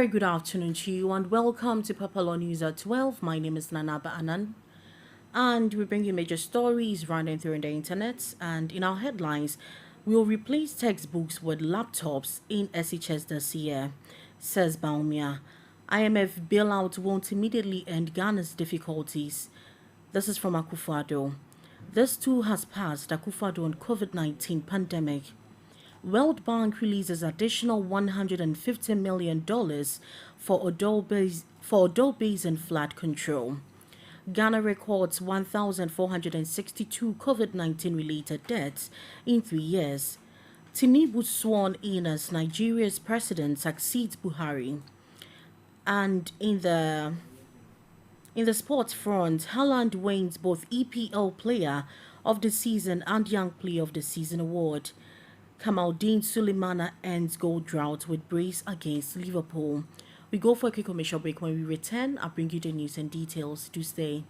very good afternoon to you and welcome to Papalo News at 12. My name is Nanaba Anan and we bring you major stories running through the internet. And in our headlines, we'll replace textbooks with laptops in SHS this year, says Baumia. IMF bailout won't immediately end Ghana's difficulties. This is from Akufo-Addo. This too has passed Akufo-Addo on COVID-19 pandemic. World Bank releases additional $150 million for Odo Basin flood control. Ghana records 1,462 COVID-19 related deaths in 3 years. Tinubu sworn in as Nigeria's president succeeds Buhari. And in the sports front, Haaland wins both EPL Player of the Season and Young Player of the Season award. Kamaldeen Sulemana ends goal drought with brace against Liverpool. We go for a quick commercial break. When we return, I'll bring you the news and details. Do stay.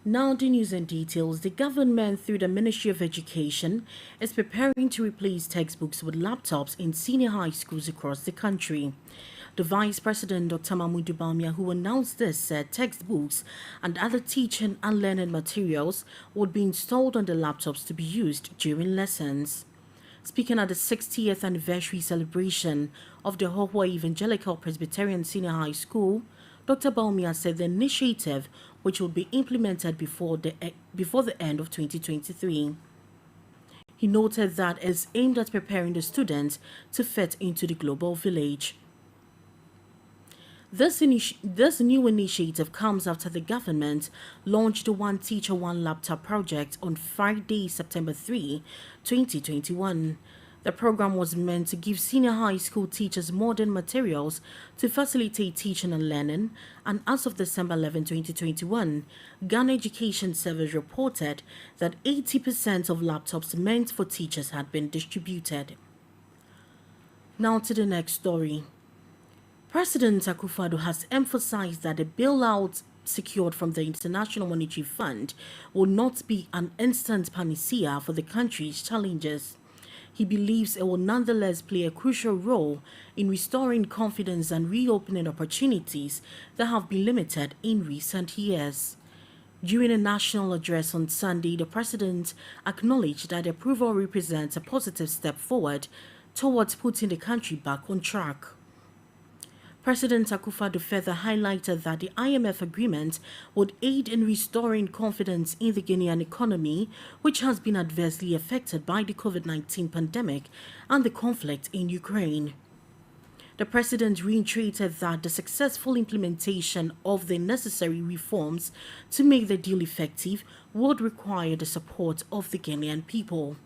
Now the news and details. The government, through the Ministry of Education, is preparing to replace textbooks with laptops in senior high schools across the country. The Vice President, Dr. Mahmoud Bawumia, who announced this, said textbooks and other teaching and learning materials would be installed on the laptops to be used during lessons. Speaking at the 60th anniversary celebration of the Hohwa Evangelical Presbyterian Senior High School, Dr. Bawumia said the initiative, which will be implemented before the end of 2023. He noted that it is aimed at preparing the students to fit into the global village. This new initiative comes after the government launched the One Teacher, One Laptop project on Friday, September 3, 2021. The program was meant to give senior high school teachers modern materials to facilitate teaching and learning, and as of December 11, 2021, Ghana Education Service reported that 80% of laptops meant for teachers had been distributed. Now to the next story. President Akufo-Addo has emphasized that the bailout secured from the International Monetary Fund will not be an instant panacea for the country's challenges. He believes it will nonetheless play a crucial role in restoring confidence and reopening opportunities that have been limited in recent years. During a national address on Sunday, the president acknowledged that the approval represents a positive step forward towards putting the country back on track. President Akufo-Addo further highlighted that the IMF agreement would aid in restoring confidence in the Ghanaian economy, which has been adversely affected by the COVID-19 pandemic and the conflict in Ukraine. The president reiterated that the successful implementation of the necessary reforms to make the deal effective would require the support of the Ghanaian people.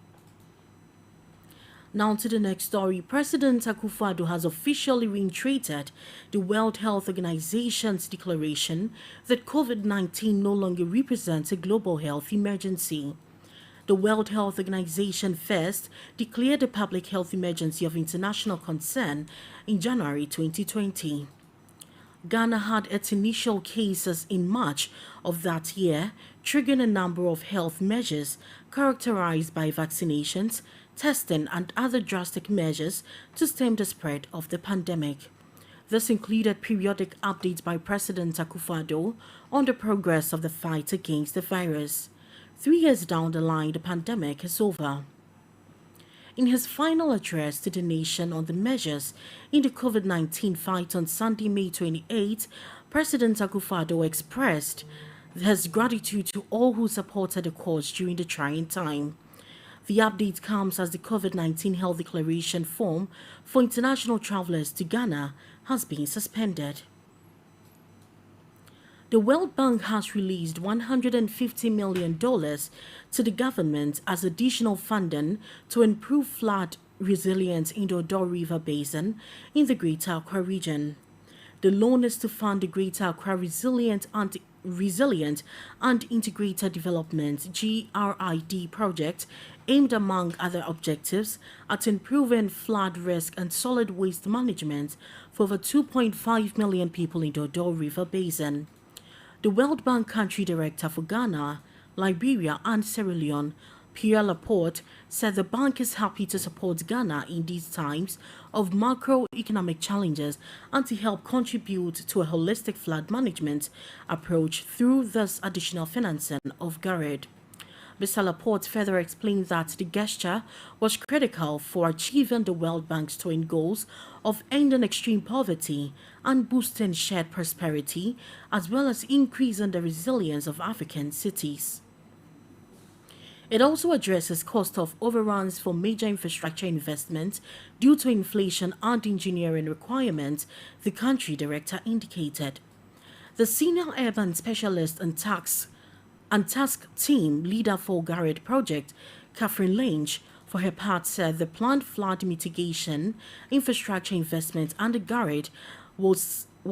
Now to the next story. President Akufo-Addo has officially reiterated the World Health Organization's declaration that COVID-19 no longer represents a global health emergency. The World Health Organization first declared a public health emergency of international concern in January 2020. Ghana had its initial cases in March of that year, triggering a number of health measures characterized by vaccinations, testing, and other drastic measures to stem the spread of the pandemic. This included periodic updates by President Akufo-Addo on the progress of the fight against the virus. 3 years down the line, the pandemic is over. In his final address to the nation on the measures in the COVID-19 fight on Sunday, May 28, President Akufo-Addo expressed his gratitude to all who supported the cause during the trying time. The update comes as the COVID-19 health declaration form for international travelers to Ghana has been suspended. The World Bank has released $150 million to the government as additional funding to improve flood resilience in the Odo River Basin in the Greater Accra region. The loan is to fund the Greater Accra Resilient and Integrated Development (GRID) project, aimed among other objectives at improving flood risk and solid waste management for over 2.5 million people in the Odo River Basin. The World Bank Country Director for Ghana, Liberia, and Sierra Leone, Pierre Laporte, said the bank is happy to support Ghana in these times of macroeconomic challenges and to help contribute to a holistic flood management approach through this additional financing of GRID. Mr. Laporte further explained that the gesture was critical for achieving the World Bank's twin goals of ending extreme poverty and boosting shared prosperity, as well as increasing the resilience of African cities. It also addresses cost of overruns for major infrastructure investments due to inflation and engineering requirements, the country director indicated. The senior urban specialist and task team leader for GRID project, Catherine Lange, for her part said the planned flood mitigation, infrastructure investment and the GRID will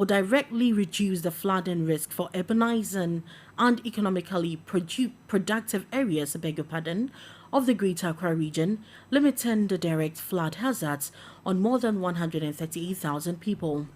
directly reduce the flooding risk for urbanizing and economically productive areas, of the Greater Accra region, limiting the direct flood hazards on more than 138,000 people.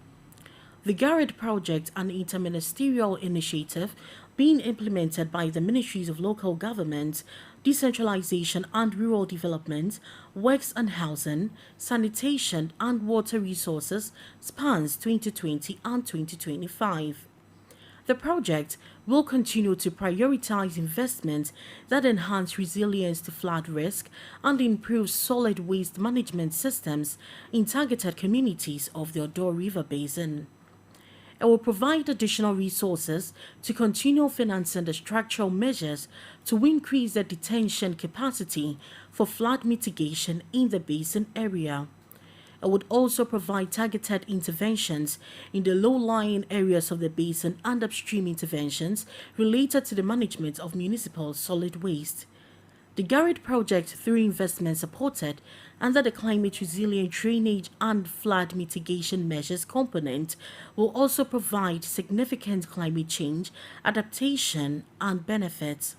The GRID project, an interministerial initiative being implemented by the Ministries of Local Government, Decentralization and Rural Development, Works and Housing, Sanitation and Water Resources, spans 2020 and 2025. The project will continue to prioritize investments that enhance resilience to flood risk and improve solid waste management systems in targeted communities of the Odo River Basin. It will provide additional resources to continue financing the structural measures to increase the detention capacity for flood mitigation in the basin area. It would also provide targeted interventions in the low-lying areas of the basin and upstream interventions related to the management of municipal solid waste. The GRID project, through investment supported under the Climate Resilient Drainage and Flood Mitigation Measures component, will also provide significant climate change adaptation and benefits.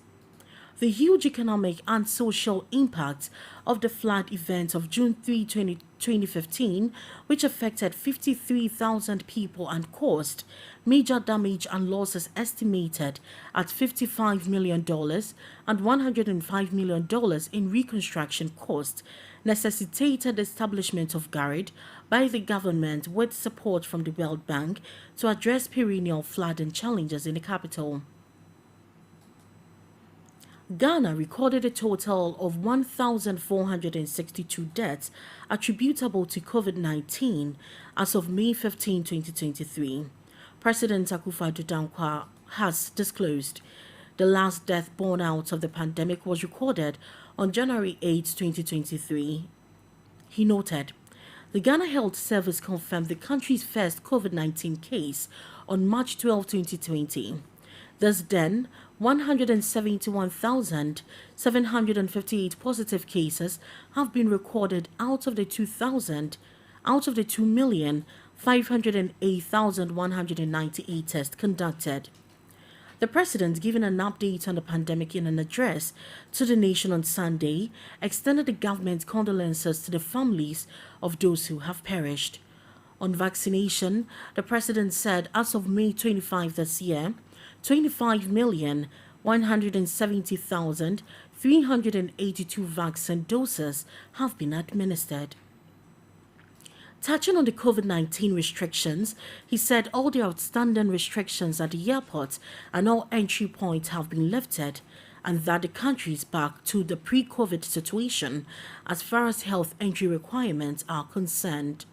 The huge economic and social impact of the flood event of June 3, 2015, which affected 53,000 people and caused major damage and losses estimated at $55 million and $105 million in reconstruction costs, necessitated the establishment of GRID by the government with support from the World Bank to address perennial flooding challenges in the capital. Ghana recorded a total of 1,462 deaths attributable to COVID-19 as of May 15, 2023. President Akufo-Addo Dankwa has disclosed. The last death born out of the pandemic was recorded on January 8, 2023. He noted, the Ghana Health Service confirmed the country's first COVID-19 case on March 12, 2020. Thus then, 171,758 positive cases have been recorded out of the 2,508,198 tests conducted. The president, giving an update on the pandemic in an address to the nation on Sunday, extended the government's condolences to the families of those who have perished. On vaccination, the president said as of May 25 this year, 25,170,382 vaccine doses have been administered. Touching on the COVID-19 restrictions, he said all the outstanding restrictions at the airport and all entry points have been lifted, and that the country is back to the pre-COVID situation as far as health entry requirements are concerned.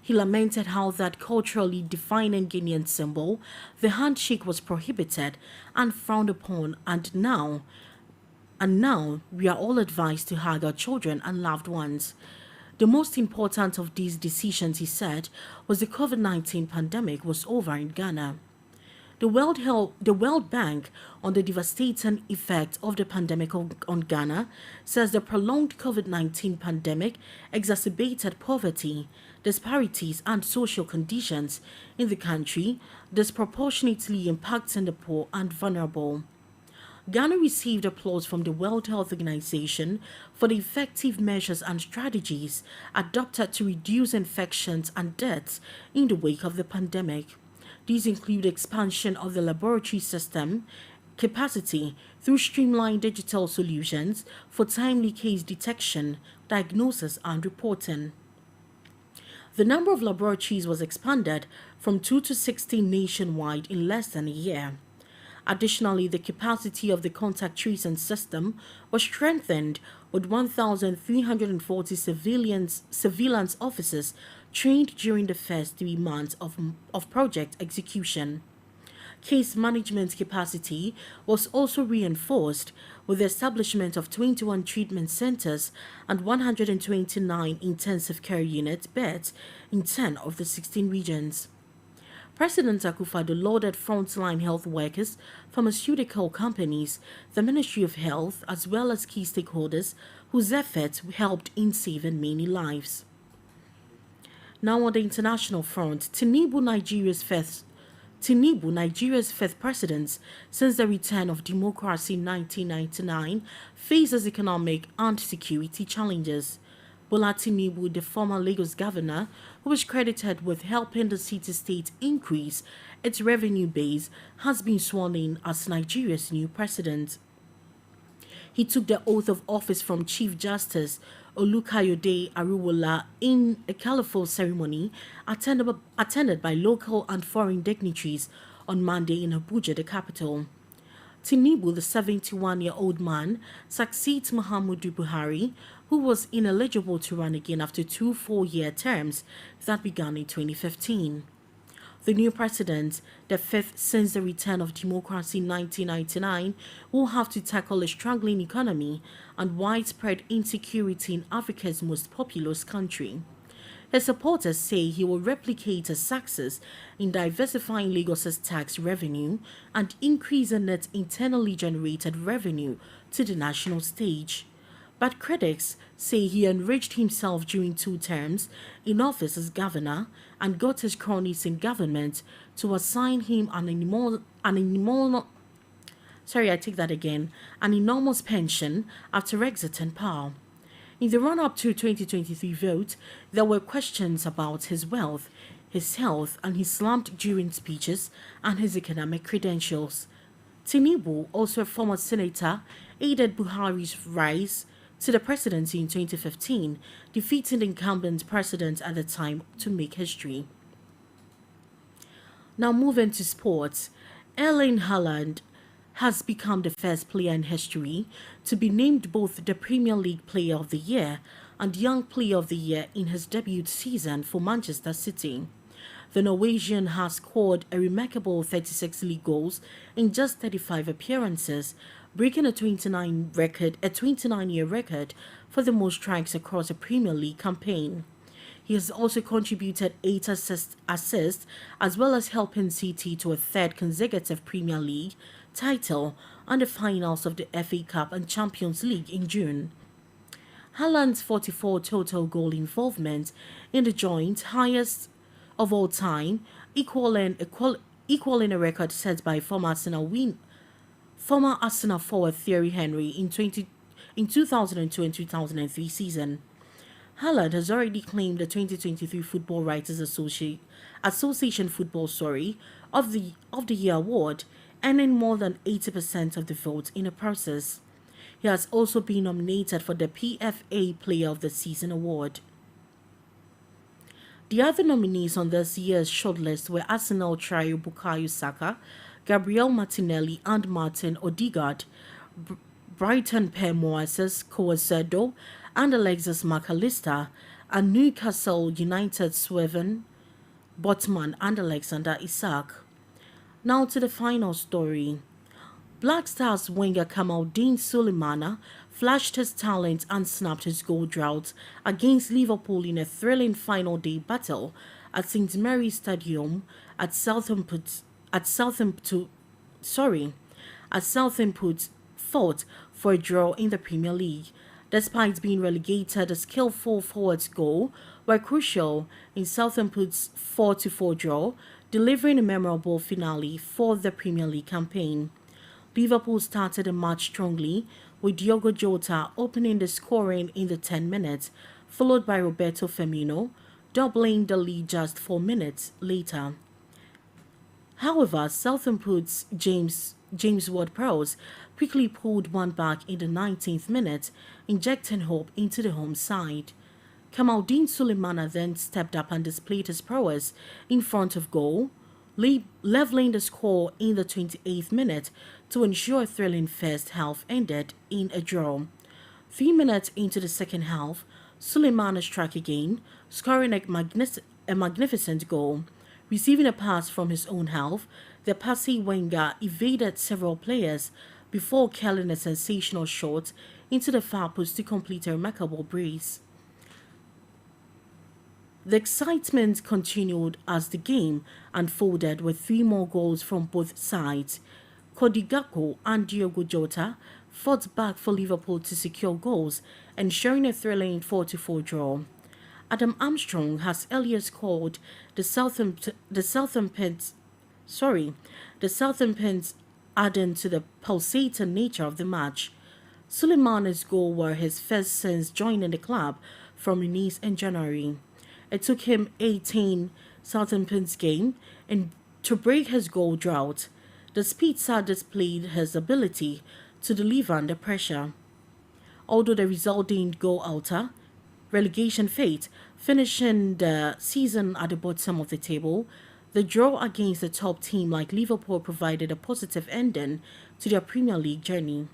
He lamented how that culturally defining Guinean symbol, the handshake, was prohibited and frowned upon, and now we are all advised to hug our children and loved ones. The most important of these decisions, he said, was the COVID-19 pandemic was over in Ghana. The World Bank, on the devastating effect of the pandemic on Ghana, says the prolonged COVID-19 pandemic exacerbated poverty, disparities, and social conditions in the country, disproportionately impacting the poor and vulnerable. Ghana received applause from the World Health Organization for the effective measures and strategies adopted to reduce infections and deaths in the wake of the pandemic. These include expansion of the laboratory system capacity through streamlined digital solutions for timely case detection, diagnosis, and reporting. The number of laboratories was expanded from 2 to 16 nationwide in less than a year. Additionally, the capacity of the contact tracing system was strengthened with 1,340 surveillance officers trained during the first 3 months of project execution. Case management capacity was also reinforced with the establishment of 21 treatment centers and 129 intensive care unit beds in 10 of the 16 regions. President Akufo-Addo lauded frontline health workers, pharmaceutical companies, the Ministry of Health, as well as key stakeholders whose efforts helped in saving many lives. Now on the international front, Tinubu, Nigeria's fifth president since the return of democracy in 1999, faces economic and security challenges. Bola Tinubu, the former Lagos governor, who was credited with helping the city-state increase its revenue base, has been sworn in as Nigeria's new president. He took the oath of office from Chief Justice Olukayode Ariwola in a colorful ceremony attended by local and foreign dignitaries on Monday in Abuja, the capital. Tinubu, the 71-year-old man, succeeds Muhammadu Buhari, who was ineligible to run again after 2 4-year terms that began in 2015. The new president, the fifth since the return of democracy in 1999, will have to tackle a struggling economy and widespread insecurity in Africa's most populous country. His supporters say he will replicate his success in diversifying Lagos's tax revenue and increasing its internally generated revenue to the national stage. But critics say he enriched himself during 2 terms in office as governor and got his cronies in government to assign him an enormous pension after exiting power. In the run-up to 2023 vote, there were questions about his wealth, his health, and his slammed-during speeches and his economic credentials. Tinubu, also a former senator, aided Buhari's rise to the presidency in 2015, defeating the incumbent president at the time to make history. Now moving to sports, Erling Haaland has become the first player in history to be named both the Premier League Player of the Year and Young Player of the Year in his debut season for Manchester City. The Norwegian has scored a remarkable 36 league goals in just 35 appearances, breaking a 29-year record for the most strikes across a Premier League campaign. He has also contributed 8 assists as well as helping City to a third consecutive Premier League title and the finals of the FA Cup and Champions League in June. Haaland's 44 total goal involvement in the joint highest of all time, equaling a record set by former Arsenal forward Thierry Henry in 2002 and 2003 season. Haaland has already claimed the 2023 Football Writers Association of the Year award, earning more than 80% of the vote in the process. He has also been nominated for the PFA Player of the Season award. The other nominees on this year's shortlist were Arsenal trio Bukayo Saka, Gabriel Martinelli and Martin Odegaard, Brighton pair Moises Caicedo and Alexis McAllister, and Newcastle United Sweven Botman and Alexander Isak. Now to the final story. Black Stars winger Kamaldeen Sulemana flashed his talent and snapped his goal drought against Liverpool in a thrilling final day battle at St Mary's Stadium at Southampton at Southampton, sorry, as Southampton fought for a draw in the Premier League. Despite being relegated, a skillful forwards goal were crucial in Southampton's 4-4 draw, delivering a memorable finale for the Premier League campaign. Liverpool started the match strongly, with Diogo Jota opening the scoring in the 10 minutes, followed by Roberto Firmino, doubling the lead just 4 minutes later. However, Southampton's James Ward-Prowse quickly pulled one back in the 19th minute, injecting hope into the home side. Kamaldeen Sulemana then stepped up and displayed his prowess in front of goal, leveling the score in the 28th minute to ensure a thrilling first half ended in a draw. 3 minutes into the second half, Sulemana struck again, scoring a magnificent goal. Receiving a pass from his own half, the passy winger evaded several players before curling a sensational shot into the far post to complete a remarkable brace. The excitement continued as the game unfolded with 3 more goals from both sides. Cody Gakpo and Diogo Jota fought back for Liverpool to secure goals, ensuring a thrilling 4-4 draw. Adam Armstrong has earlier scored the Southampton's adding to the pulsating nature of the match. Sulemana's goal were his first since joining the club from Nice in January. It took him 18 Southampton's game and to break his goal drought. The Spitzer displayed his ability to deliver under pressure. Although the result didn't go alter relegation fate, finishing the season at the bottom of the table, the draw against a top team like Liverpool provided a positive ending to their Premier League journey.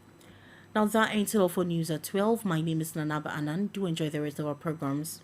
Now that ends it all for news at 12. My name is Nanaba Anand. Do enjoy the rest of our programs.